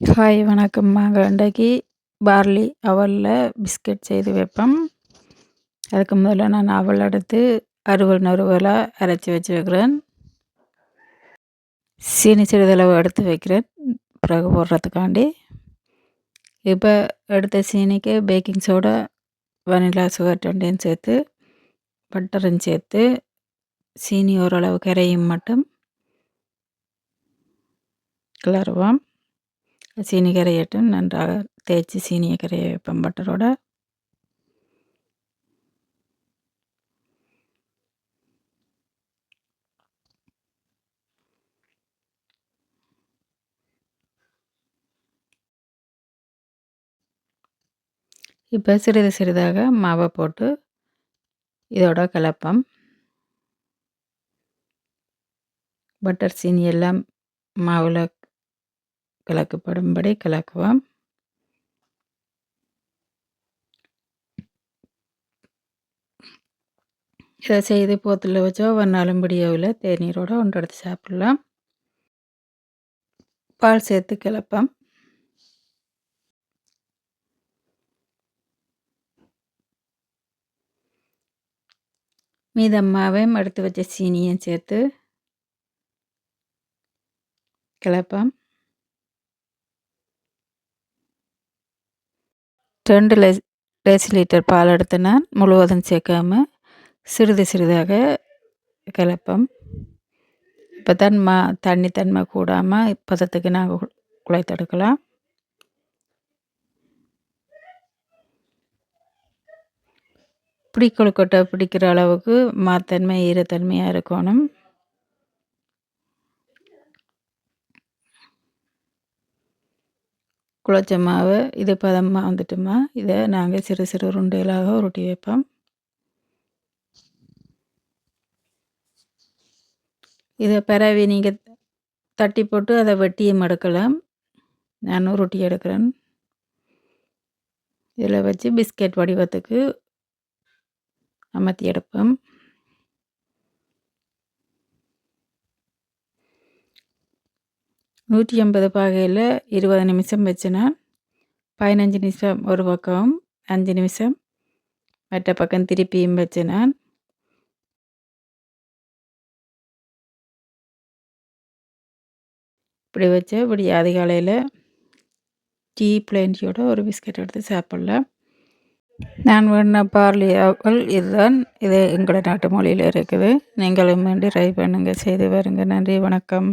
Hi வணக்கம். நாங்க இன்றைக்கு பார்லி அவல்ல பிஸ்கட் செய்து வைப்போம். அதுக்கு முதல்ல நான் அவல் எடுத்து அருவல் நறுவலா அரைச்சி வச்சுருக்கிறேன். சீனி சிறிதளவு எடுத்து வைக்கிறேன் பிறகு போடுறதுக்காண்டி. இப்போ எடுத்த சீனிக்கு பேக்கிங் சோடா, வனிலா சுகர் 2யும் சேர்த்து பட்டரும் சேர்த்து சீனி ஓரளவு கரையும் மட்டும் கிளறுவோம். சீனி கரையட்டும். நன்றாக தேய்ச்சி சீனியை கரைய வைப்போம் பட்டரோட. இப்போ சிறிது சிறிதாக மாவை போட்டு இதோட கலப்போம். பட்டர் சீனி எல்லாம் மாவில் கலக்கப்படும்படி கலக்குவோம். இதை செய்து போத்தில் வச்சோ வந்தாலும் பிடியவில் தேநீரோடு ஒன்று எடுத்து சாப்பிடலாம். பால் சேர்த்து கலப்போம். மீதம் மாவையும் எடுத்து வச்ச சீனியும் சேர்த்து கலப்போம். 2 டெசிலிட்டர் பால் எடுத்து நான் முழுவதும் சேர்க்காம சிறிது சிறிதாக கலப்போம். இப்போ தான் தண்ணி தன்மை கூடாமல் பதத்துக்கு நாங்கள் குழைத்தெடுக்கலாம். கொழுக்கட்டை பிடிக்கிற அளவுக்கு மாத்தன்மை ஈரத்தன்மையாக இருக்கணும். குழச்ச மாவு இது பதமாக வந்துட்டுமா இதை நாங்கள் சிறு சிறு உருண்டைகளாக உருட்டி வைப்போம். இதை பிறவி நீங்கள் தட்டி போட்டு அதை வெட்டியும் எடுக்கலாம். நான் உருட்டி எடுக்கிறேன். இதில் வச்சு பிஸ்கட் வடிவத்துக்கு அமர்த்தி எடுப்போம். நூற்றி 150 பாகையில் 20 நிமிஷம் வச்சுனா 15 நிமிஷம் ஒரு பக்கம், 5 நிமிஷம் மற்ற பக்கம் திருப்பியும் வச்சுனா இப்படி வச்சு இப்படி அதிகாலையில் டீ பிளேண்டியோட ஒரு பிஸ்கட் எடுத்து சாப்பிட்லாம். நான் வேணுன பார்லி அவல் இதுதான். இது எங்களோட நாட்டு மொழியில் இருக்குது. நீங்களும் வேண்டி ட்ரை பண்ணுங்கள், செய்து பாருங்கள். நன்றி, வணக்கம்.